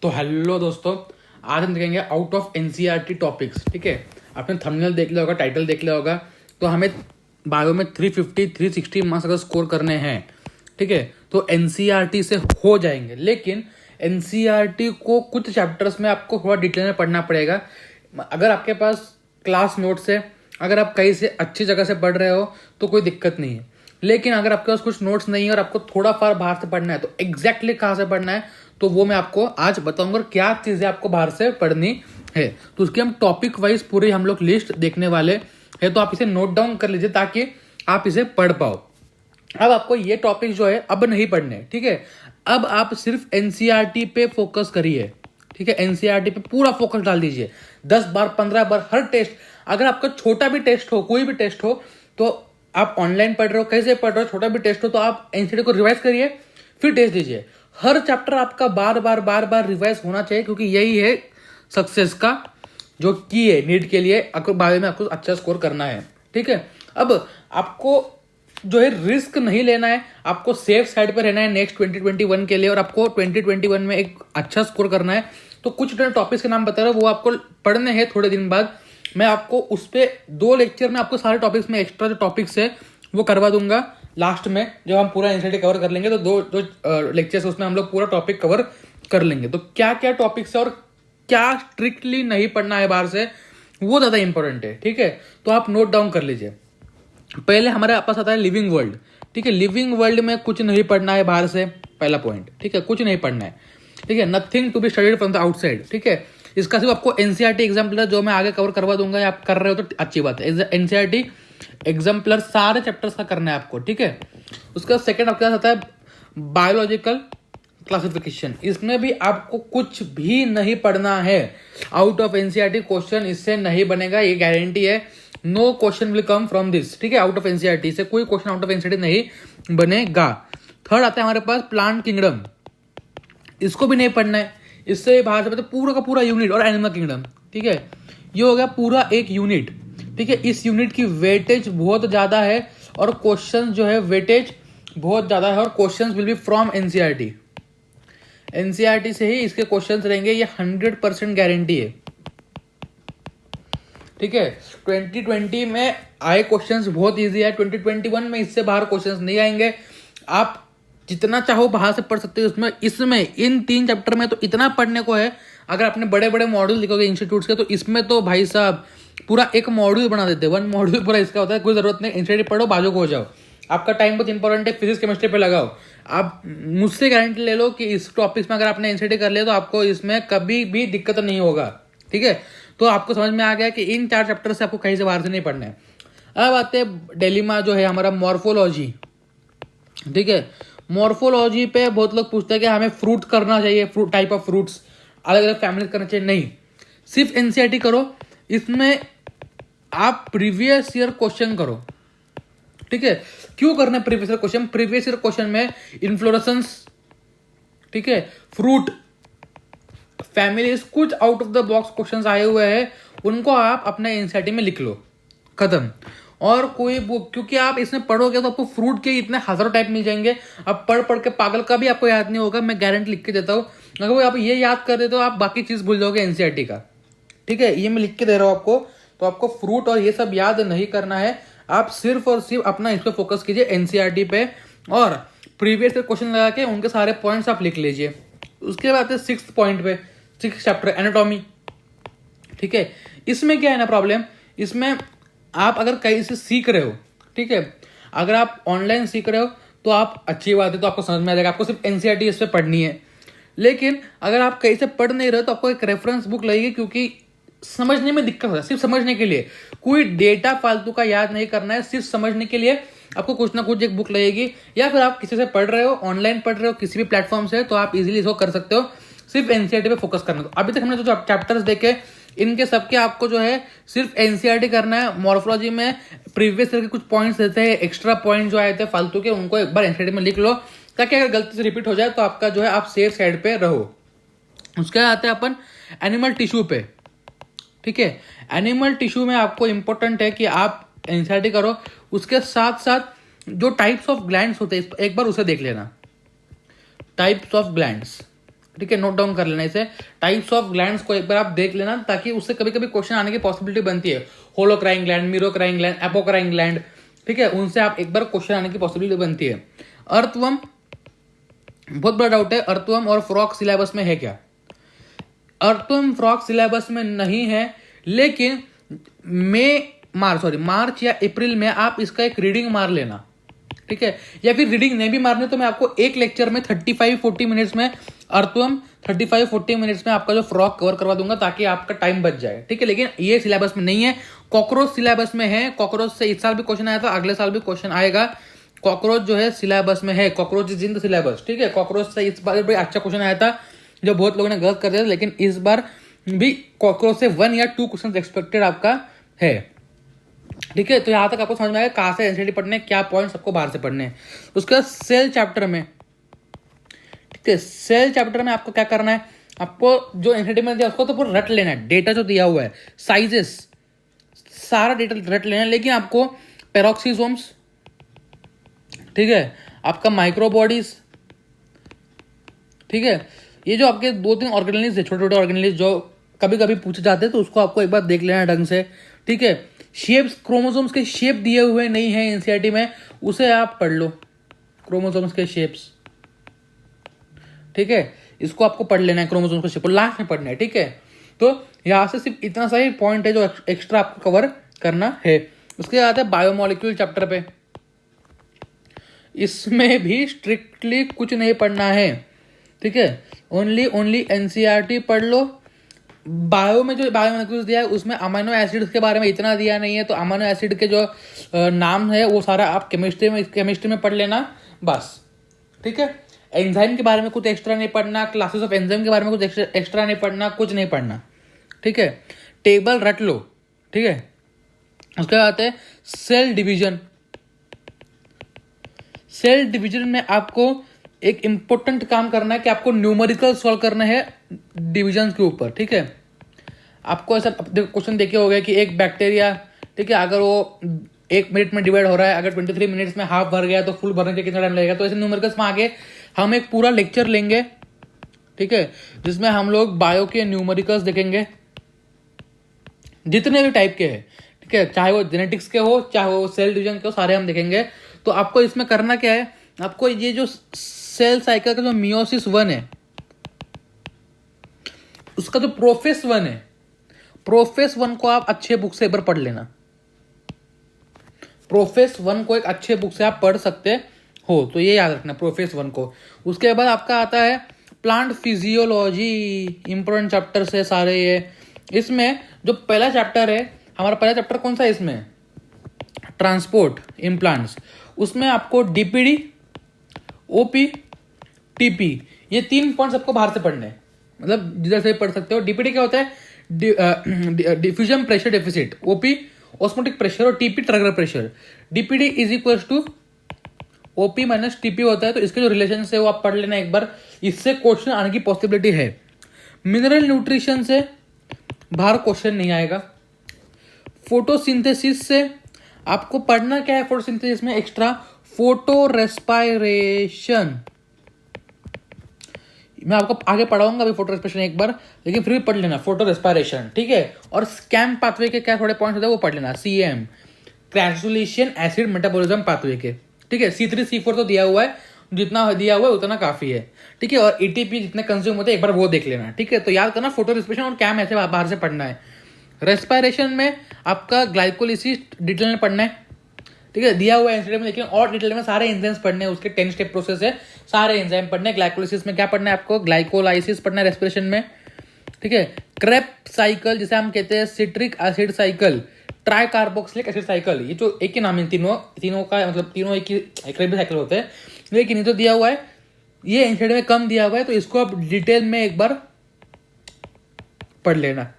तो हेलो दोस्तों, आज हम देखेंगे आउट ऑफ एनसीईआरटी टॉपिक्स। ठीक है, आपने थंबनेल देख लिया होगा, टाइटल देख लिया होगा। तो हमें बायो में 350 360 मार्क्स अगर स्कोर करने हैं, ठीक है, तो एनसीईआरटी से हो जाएंगे। लेकिन एनसीईआरटी को कुछ चैप्टर्स में आपको थोड़ा डिटेल में पढ़ना पड़ेगा। अगर आपके पास क्लास नोट्स है, अगर आप कहीं से अच्छी जगह से पढ़ रहे हो तो कोई दिक्कत नहीं है। लेकिन अगर आपके पास कुछ नोट्स नहीं है और आपको थोड़ा फार बाहर से पढ़ना है, तो एग्जैक्टली कहाँ से पढ़ना है तो वो मैं आपको आज बताऊंगा, क्या चीजें आपको बाहर से पढ़नी है। तो उसकी हम टॉपिक वाइज पूरी हम लोग लिस्ट देखने वाले हैं, तो आप इसे नोट डाउन कर लीजिए ताकि आप इसे पढ़ पाओ। अब आपको ये टॉपिक जो है अब नहीं पढ़ने, ठीक है। अब आप सिर्फ एनसीईआरटी पे फोकस करिए, ठीक है। एनसीईआरटी पे पूरा फोकस डाल दीजिए। 10 बार 15 बार हर टेस्ट, अगर आपका छोटा भी टेस्ट हो, कोई भी टेस्ट हो, तो आप ऑनलाइन पढ़ रहे हो, कैसे पढ़ रहे हो, छोटा भी टेस्ट हो, तो आप एनसीईआरटी को रिवाइज करिए, फिर टेस्ट दीजिए। हर चैप्टर आपका बार बार रिवाइज होना चाहिए, क्योंकि यही है सक्सेस का जो की है नीट के लिए। आपको बायो में आपको अच्छा स्कोर करना है, ठीक है। अब आपको जो है रिस्क नहीं लेना है, आपको सेफ साइड पर रहना है नेक्स्ट 2021 के लिए, और आपको 2021 में एक अच्छा स्कोर करना है। तो कुछ टॉपिक्स के नाम बता रहा हूँ, वो आपको पढ़ने हैं थोड़े दिन बाद। मैं आपको उस पर 2 लेक्चर में आपको सारे टॉपिक्स में एक्स्ट्रा जो टॉपिक्स है वो करवा दूंगा लास्ट में। जब हम पूरा एनसीईआरटी कवर कर लेंगे तो दो लेक्चर्स उसमें हम लोग पूरा टॉपिक कवर कर लेंगे। तो क्या क्या टॉपिक्स है और क्या स्ट्रिक्टली नहीं पढ़ना है बाहर से, वो ज़्यादा इंपॉर्टेंट है, ठीक है। तो आप नोट डाउन कर लीजिए। पहले हमारे पास आता है लिविंग वर्ल्ड, ठीक है। लिविंग वर्ल्ड में कुछ नहीं पढ़ना है बाहर से, पहला पॉइंट, ठीक है। कुछ नहीं पढ़ना है, ठीक है। Nothing to be studied from the outside, ठीक है। इसका सिर्फ आपको एनसीईआरटी एग्जाम्पलर जो मैं आगे कवर करवा दूंगा, या आप कर रहे हो तो अच्छी बात है। एनसीईआरटी एग्जाम्पलर सारे चैप्टर्स का करना है आपको, ठीक है। उसका सेकंड आपके पास आता है बायोलॉजिकल क्लासिफिकेशन। इसमें भी आपको कुछ भी नहीं पढ़ना है। आउट ऑफ एनसीईआरटी क्वेश्चन इससे नहीं बनेगा, ये गारंटी है। No question will come from this, ठीक है। आउट ऑफ एनसीईआरटी से कोई क्वेश्चन आउट ऑफ एनसीईआरटी नहीं बनेगा। थर्ड आता है हमारे पास प्लांट किंगडम, इसको भी नहीं पढ़ना है। इससे बाहर से पूरा का पूरा यूनिट और एनिमल किंगडम, ठीक है। ये हो गया पूरा एक यूनिट, ठीक है। इस यूनिट की वेटेज बहुत ज्यादा है और क्वेश्चन जो है वेटेज बहुत ज्यादा है, और questions will be from NCERT. NCERT से ही इसके क्वेश्चंस रहेंगे, ये 100% गारंटी है, ठीक है। 2020 में आए क्वेश्चंस बहुत इजी है, 2021 में इससे बाहर क्वेश्चंस नहीं आएंगे। आप जितना चाहो बाहर से पढ़ सकते हो। इसमें इन 3 चैप्टर में तो इतना पढ़ने को है। अगर आपने बड़े बड़े मॉड्यूल लिखोगे इंस्टीट्यूट्स के, तो इसमें तो भाई साहब पूरा एक मॉड्यूल बना देते हैं। 1 मॉड्यूल पूरा इसका होता है। कोई जरूरत नहीं, एनसीईआरटी पढ़ो, बाजू को हो जाओ। आपका टाइम बहुत इंपॉर्टेंट है, फिजिक्स केमिस्ट्री पे लगाओ। आप मुझसे गारंटी ले लो कि इस टॉपिक्स में अगर आपने एनसीईआरटी कर लिया तो आपको इसमें कभी भी दिक्कत नहीं होगा, ठीक है। तो आपको समझ में आ गया कि इन 4 चैप्टर से आपको कहीं से बाहर से नहीं पढ़ना है। अब आते हैं डिलेमा जो है हमारा मॉर्फोलॉजी, ठीक है। मॉर्फोलॉजी पे बहुत लोग पूछते हैं कि हमें फ्रूट करना चाहिए, फ्रूट टाइप ऑफ फ्रूट्स अलग अलग फैमिली करना चाहिए। नहीं, सिर्फ एनसीईआरटी करो। इसमें आप प्रीवियस ईयर क्वेश्चन करो, ठीक है। क्यों करना है previous year question? Previous year question में इन्फ्लोरेसेंस, ठीक है, फ्रूट फैमिलीज, कुछ out of the box questions आए हुए हैं, उनको आप अपने एनसीईआरटी में लिख लो, खत्म। और कोई बुक, क्योंकि आप इसमें पढ़ोगे तो आपको फ्रूट के इतने हजारों टाइप मिल जाएंगे। अब पढ़ के पागल का भी आपको याद नहीं होगा, मैं गारंटी लिख के देता हूँ। अगर वो आप ये याद कर देते हो, आप बाकी चीज भूल जाओगे एनसीईआरटी का, ठीक है। ये मैं लिख के दे रहा हूँ आपको। तो आपको फ्रूट और ये सब याद नहीं करना है। आप सिर्फ और सिर्फ अपना इस पर फोकस कीजिए एनसीईआरटी पे, और प्रीवियस क्वेश्चन लगा के उनके सारे पॉइंट्स आप लिख लीजिए। उसके बाद 6th पॉइंट पे 6th चैप्टर एनाटॉमी, ठीक है। इसमें क्या है ना प्रॉब्लम, इसमें आप अगर कहीं से सीख रहे हो, ठीक है, अगर आप ऑनलाइन सीख रहे हो तो आप अच्छी बात है, तो आपको समझ में आ जाएगा। आपको सिर्फ एनसीईआरटी इस पे पढ़नी है। लेकिन अगर आप कहीं से पढ़ नहीं रहे हो तो आपको एक रेफरेंस बुक लगेगी, क्योंकि समझने में दिक्कत होता है। सिर्फ समझने के लिए, कोई डेटा फालतू का याद नहीं करना है, सिर्फ समझने के लिए आपको कुछ ना कुछ एक बुक लगेगी। या फिर आप किसी से पढ़ रहे हो, ऑनलाइन पढ़ रहे हो किसी भी प्लेटफॉर्म से, तो आप इजीली इसको कर सकते हो। सिर्फ एनसीईआरटी पे फोकस करना। तो अभी तक हमने जो चैप्टर्स देखे, इनके सबके आपको जो है सिर्फ एनसीईआरटी करना है। मॉर्फोलॉजी में प्रीवियस ईयर के कुछ पॉइंट्स देते हैं, एक्स्ट्रा पॉइंट जो आए थे फालतू के, उनको एक बार एनसीईआरटी में लिख लो, ताकि अगर गलती से रिपीट हो जाए तो आपका जो है आप सेफ साइड पे रहो। उसके बाद आते हैं अपन एनिमल टिश्यू पे, ठीक है। एनिमल टिश्यू में आपको इंपॉर्टेंट है कि आप एनसीईआरटी करो। उसके साथ साथ जो टाइप्स ऑफ ग्लैंड्स होते हैं, एक बार उसे देख लेना। टाइप्स ऑफ ग्लैंड्स, ठीक है, नोट डाउन कर लेना इसे। टाइप्स ऑफ ग्लैंड्स को एक बार आप देख लेना, ताकि उससे कभी कभी क्वेश्चन आने की पॉसिबिलिटी बनती है। Holocrine gland, मीरोक्राइन gland, apocrine gland, ठीक है, उनसे आप एक बार क्वेश्चन आने की पॉसिबिलिटी बनती है। अर्थवर्म, बहुत बड़ा डाउट है, अर्थवर्म और फ्रॉग सिलेबस में है क्या? अर्थवर्म फ्रॉग सिलेबस में नहीं है, लेकिन मार्च या अप्रैल में आप इसका एक रीडिंग मार लेना, ठीक है। या फिर रीडिंग नहीं भी मारने तो मैं आपको एक लेक्चर में 35-40 मिनट्स में अर्थवर्म, 35-40 मिनट्स में आपका जो फ्रॉग कवर करवा दूंगा, ताकि आपका टाइम बच जाए, ठीक है। लेकिन ये सिलेबस में नहीं है, कॉकरोच सिलेबस में है। कॉकरोच से इस साल भी क्वेश्चन आया था, अगले साल भी क्वेश्चन आएगा। कॉकरोच जो है सिलेबस में है, cockroach is in the syllabus, ठीक है। कॉकरोच से इस बार भी अच्छा क्वेश्चन आया था, जो बहुत लोगों ने गलत कर दिया था, लेकिन इस बार भी कॉकरोच से 1 या 2 क्वेश्चन एक्सपेक्टेड आपका है, ठीक है। तो यहां तक आपको समझ में आएगा कहां से एनसीईआरटी पढ़ने, क्या पॉइंट्स आपको बाहर से पढ़ने हैं। उसके बाद सेल चैप्टर में, ठीक है, सेल चैप्टर में आपको क्या करना है, आपको जो एनसीईआरटी में दिया उसको तो पूरा रट लेना है। डेटा जो दिया हुआ है, साइजेस, सारा डेटा रट लेना है। लेकिन आपको पेरोक्सिसोम्स, ठीक है, आपका माइक्रोबॉडीज, ठीक है, ये जो आपके 2-3 ऑर्गेनेलिज है, छोटे छोटे ऑर्गेनेलिज जो कभी कभी पूछे जाते हैं, तो उसको आपको एक बार देख लेना ढंग से, ठीक है। शेप्स, क्रोमोसोम्स के शेप दिए हुए नहीं है एनसीईआरटी में, उसे आप पढ़ लो, क्रोमोसोम्स के शेप्स, ठीक है, इसको आपको पढ़ लेना है, क्रोमोसोम्स का शेप लास्ट में पढ़ना है, ठीक है। तो यहां से सिर्फ इतना सा ही पॉइंट है जो एक्स्ट्रा आपको कवर करना है। उसके बाद है बायोमोलिक्यूल चैप्टर पे, इसमें भी स्ट्रिक्टली कुछ नहीं पढ़ना है, ठीक है। ओनली एनसीईआरटी पढ़ लो। बायो में जो बायोमोलिक्यूल्स दिया है उसमें अमीनो एसिड्स के बारे में इतना दिया नहीं है, तो अमीनो एसिड के जो नाम है वो सारा आप केमिस्ट्री में पढ़ लेना बस, ठीक है। एंजाइम के बारे में कुछ एक्स्ट्रा नहीं पढ़ना, क्लासेस ऑफ एंजाइम के बारे में कुछ एक्स्ट्रा नहीं पढ़ना, कुछ नहीं पढ़ना, ठीक है। टेबल रट लो, ठीक है। उसके बाद है सेल डिवीजन। सेल डिवीजन में आपको एक इंपॉर्टेंट काम करना है कि आपको न्यूमेरिकल सॉल्व करना है डिविजन के ऊपर, ठीक है। आपको ऐसा क्वेश्चन देखे हो गया कि एक बैक्टीरिया, ठीक है, अगर वो 1 मिनट में डिवाइड हो रहा है, अगर 23 मिनट्स में हाफ भर गया तो फुल भरने के कितना टाइम लगेगा। तो ऐसे न्यूमेरिकल्स में आगे हम एक पूरा लेक्चर लेंगे, ठीक है, जिसमें हम लोग बायो के न्यूमेरिकल्स देखेंगे, जितने भी टाइप के हैं, ठीक है, चाहे वो जेनेटिक्स के हो, चाहे वो सेल डिवीजन के हो, सारे हम देखेंगे। तो आपको इसमें करना क्या है, आपको ये जो सेल साइकिल का जो मियोसिस 1 है, उसका जो प्रोफेस 1 है, प्रोफेस 1 को आप अच्छे बुक से एक बार पढ़ लेना। प्रोफेस 1 को एक अच्छे बुक से आप पढ़ सकते हो, तो ये याद रखना प्रोफेस 1 को। उसके बाद आपका आता है प्लांट फिजियोलॉजी, इंपॉर्टेंट चैप्टर से सारे ये। इसमें जो पहला चैप्टर है, हमारा पहला चैप्टर कौन सा है इसमें, ट्रांसपोर्ट इम्प्लांट्स। उसमें आपको डीपीडी, ओपी, टीपी, ये 3 पॉइंट्स आपको बाहर से पढ़ने हैं, मतलब जिधर से पढ़ सकते हो। डीपीडी क्या होता है, diffusion pressure deficit, OP osmotic pressure और TP turgor pressure. DPD is equal to OP minus TP होता है, तो इसके जो रिलेशन है वो आप पढ़ लेना एक बार, इससे क्वेश्चन आने की पॉसिबिलिटी है। मिनरल न्यूट्रिशन से बाहर क्वेश्चन नहीं आएगा। फोटोसिंथेसिस से आपको पढ़ना क्या है, फोटोसिंथेसिस में एक्स्ट्रा फोटो रेस्पायरेशन, मैं आपको आगे पढ़ाऊंगा अभी फोटो रेस्पिरेशन एक बार, लेकिन फिर भी पढ़ लेना फोटो रेस्पिरेशन, ठीक है। और स्कैम पाथवे के क्या थोड़े पॉइंट्स होते हैं वो पढ़ लेना, CM granulation acid metabolism pathway के, ठीक है। C3 C4 तो दिया हुआ है, जितना दिया हुआ है उतना काफी है, ठीक है। और एटीपी जितने कंज्यूम होते हैं एक बार वो देख लेना, ठीक है। तो याद करना फोटो रेस्पिरेशन और कैम ऐसे बाहर से पढ़ना है। रेस्पिरेशन में आपका ग्लाइकोलिसिस डिटेल में पढ़ना है, ठीक है, दिया हुआ एंजाइम में, लेकिन और डिटेल में सारे एंजाइम्स पढ़ने हैं, उसके 10 स्टेप प्रोसेस है, सारे एंजाइम पढ़ने हैं। ग्लाइकोलिसिस में क्या पढ़ना है आपको, ग्लाइकोलाइसिस पढ़ना है रेस्पिरेशन में, ठीक है। क्रेब्स साइकिल जिसे हम कहते हैं, citric acid cycle, try carboxylic acid cycle, ये जो एक ही नाम है तीनों का, मतलब तीनों एक ही क्रेब्स साइकिल होते हैं, लेकिन ये तो दिया हुआ है, ये एंजाइम में कम दिया हुआ है, तो इसको आप डिटेल में एक बार पढ़ लेना।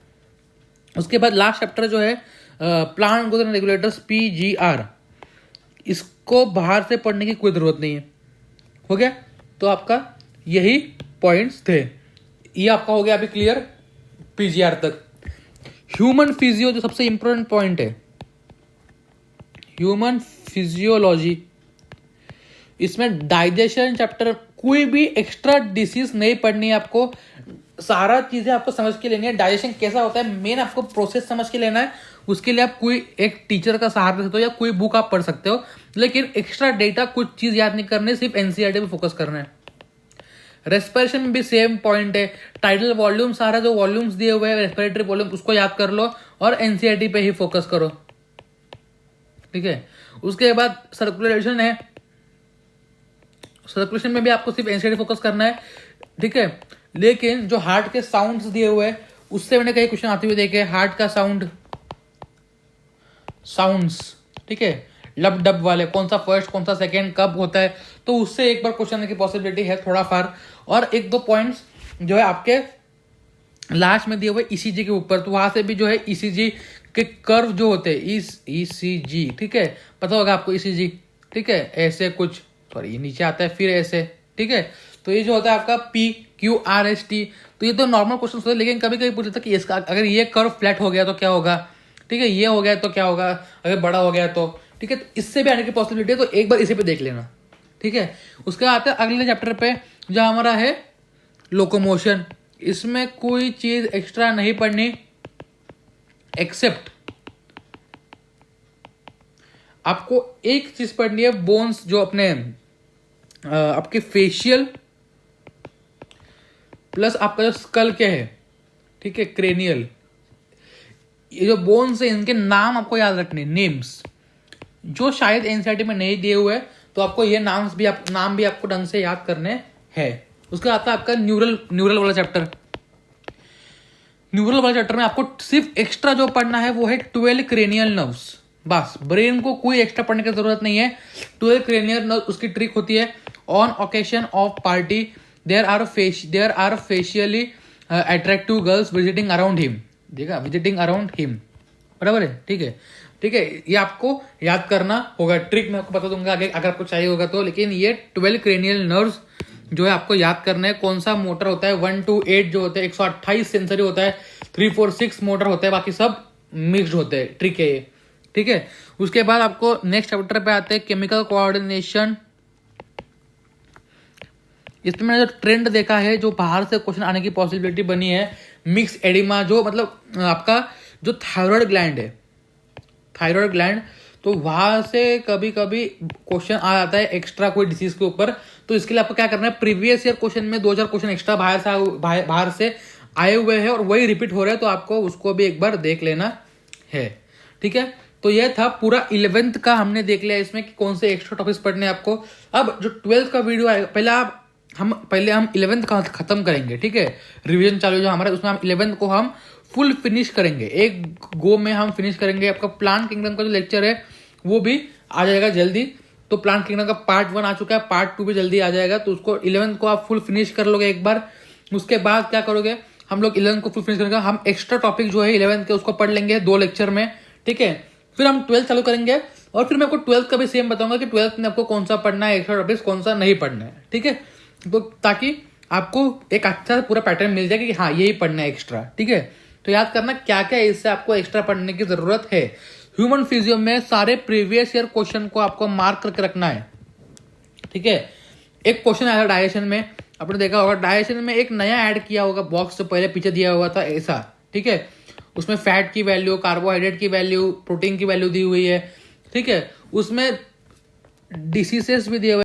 उसके बाद लास्ट चैप्टर जो है प्लांट ग्रोथ रेगुलेटर्स, PGR, इसको बाहर से पढ़ने की कोई जरूरत नहीं है। हो गया, तो आपका यही पॉइंट्स थे, ये आपका हो गया अभी क्लियर PGR तक। ह्यूमन फिजियो जो सबसे इंपॉर्टेंट पॉइंट है, ह्यूमन फिजियोलॉजी, इसमें डाइजेशन चैप्टर कोई भी एक्स्ट्रा डिसीज नहीं पढ़नी है आपको, सारा चीजें आपको समझ के लेनी है। डाइजेशन कैसा होता है मेन आपको प्रोसेस समझ के लेना है। उसके लिए आप कोई एक टीचर का सहारा ले सकते हो या कोई बुक आप पढ़ सकते हो, लेकिन एक्स्ट्रा डेटा कुछ चीज याद नहीं करनी, सिर्फ एनसीईआरटी पे फोकस करना है। रेस्पिरेशन में भी सेम पॉइंट है, टाइटल वॉल्यूम सारा जो वॉल्यूम्स दिए हुए हैं रेस्पिरेटरी वॉल्यूम उसको याद कर लो और एनसीईआरटी पे ही फोकस करो, ठीक है। उसके बाद सर्कुलेशन है, सर्कुलेशन में भी आपको सिर्फ एनसीईआरटी फोकस करना है, ठीक है। लेकिन जो हार्ट के साउंड्स दिए हुए हैं उससे मैंने कई क्वेश्चन आते हुए देखे, हार्ट का साउंड्स, ठीक है, लब डब वाले, कौन सा फर्स्ट कौन सा सेकंड कब होता है, तो उससे एक बार क्वेश्चन आने की पॉसिबिलिटी है थोड़ा फार। और एक दो पॉइंट्स जो है आपके लास्ट में दिए हुए ईसीजी के ऊपर, तो वहां से भी जो है ईसीजी के कर्व जो होते हैं, ईसीजी, ठीक है, पता होगा आपको ईसीजी, ठीक है, ऐसे कुछ, सॉरी ये नीचे आता है फिर ऐसे, ठीक है। तो ये जो होता है आपका PQRST, तो ये तो नॉर्मल क्वेश्चन होते हैं, लेकिन कभी कभी पूछता था कि इसका अगर ये कर्व फ्लैट हो गया तो क्या होगा, ठीक है, ये हो गया तो क्या होगा, अगर बड़ा हो गया तो, ठीक है, तो इससे भी आने की पॉसिबिलिटी है, तो एक बार इसे पे देख लेना, ठीक है। उसके आते हैं अगले चैप्टर पे जो हमारा है लोकोमोशन। इसमें कोई चीज एक्स्ट्रा नहीं पढ़नी, एक्सेप्ट आपको एक चीज पढ़नी है, बोन्स जो अपने आपके फेशियल प्लस आपका जो स्कल क्या है, ठीक है, क्रेनियल, ये जो बोन्स है इनके नाम आपको याद रखने, नेम्स, जो शायद एनसीईआरटी में नहीं दिए हुए, तो आपको ये नाम भी आपको ढंग से याद करने हैं। उसका आता है आपका न्यूरल वाला चैप्टर। न्यूरल वाले चैप्टर में आपको सिर्फ एक्स्ट्रा जो पढ़ना है वो है 12 क्रेनियल नर्व्स, बस, ब्रेन को कोई एक्स्ट्रा पढ़ने की जरूरत नहीं है। 12 क्रेनियल नर्व, उसकी ट्रिक होती है, on occasion of party there are facially attractive girls visiting around him, देखा, विजिटिंग अराउंड हिम, बराबर है, ठीक है, ठीक है, ये आपको याद करना होगा। ट्रिक मैं आपको बता दूंगा आगे अगर आपको चाहिए होगा तो, लेकिन ये 12 क्रेनियल नर्व्स जो है आपको याद करना है। कौन सा मोटर होता है, 1 to 8 जो होते हैं, 128 सेंसरी होता है, 3, 4, 6 मोटर होते हैं, बाकी सब मिक्स्ड होते हैं, ट्रिक है ये, ठीक है। उसके बाद आपको नेक्स्ट चैप्टर पे आते हैं केमिकल कोऑर्डिनेशन। इसमें मैंने जो ट्रेंड देखा है, जो बाहर से क्वेश्चन आने की पॉसिबिलिटी बनी है, मिक्स एडिमा, जो मतलब आपका जो थायराइड ग्लैंड है, थायराइड ग्लैंड, तो वहां से कभी कभी क्वेश्चन आ जाता है एक्स्ट्रा कोई डिसीज के ऊपर। तो इसके लिए आपको क्या करना है, प्रीवियस ईयर क्वेश्चन में 2-4 क्वेश्चन एक्स्ट्रा बाहर से आए हुए हैं और वही रिपीट हो रहे हैं, तो आपको उसको भी एक बार देख लेना है, ठीक है। तो यह था पूरा 11th का हमने देख लिया इसमें कि कौन से एक्स्ट्रा टॉपिक्स पढ़ने हैं आपको। अब जो 12th का वीडियो आएगा, पहले हम 11th का खत्म करेंगे, ठीक है, रिवीजन चालू जो हमारा, उसमें हम 11th को हम फुल फिनिश करेंगे, एक गो में हम फिनिश करेंगे। आपका प्लांट किंगडम का जो लेक्चर है वो भी आ जाएगा जल्दी, तो प्लांट किंगडम का पार्ट 1 आ चुका है, पार्ट 2 भी जल्दी आ जाएगा, तो उसको 11th को आप फुल फिनिश कर लोगे एक बार। उसके बाद क्या करोगे, हम लोग 11th को फुल फिनिश करेंगे, हम एक्स्ट्रा टॉपिक जो है 11th के उसको पढ़ लेंगे 2 लेक्चर में, ठीक है। फिर हम 12th चालू करेंगे और फिर मैं आपको 12th का भी सेम बताऊंगा कि 12th में आपको कौन सा पढ़ना है, एक्स्ट्रा टॉपिक्स कौन सा नहीं पढ़ना है, ठीक है, तो ताकि आपको एक अच्छा पूरा पैटर्न मिल जाए कि हाँ यही पढ़ना है एक्स्ट्रा, ठीक है। तो याद करना क्या क्या इससे आपको एक्स्ट्रा पढ़ने की जरूरत है। ह्यूमन फिजियो में सारे प्रीवियस ईयर क्वेश्चन को आपको मार्क करके रखना है, ठीक है। एक क्वेश्चन आया था डाइजेशन में, आपने देखा होगा, डाइजेशन में एक नया ऐड किया होगा बॉक्स जो पहले पीछे दिया हुआ था ऐसा, ठीक है, उसमें फैट की वैल्यू, कार्बोहाइड्रेट की वैल्यू, प्रोटीन की वैल्यू दी हुई है, ठीक है, उसमें डिसीजेस भी दिए हुए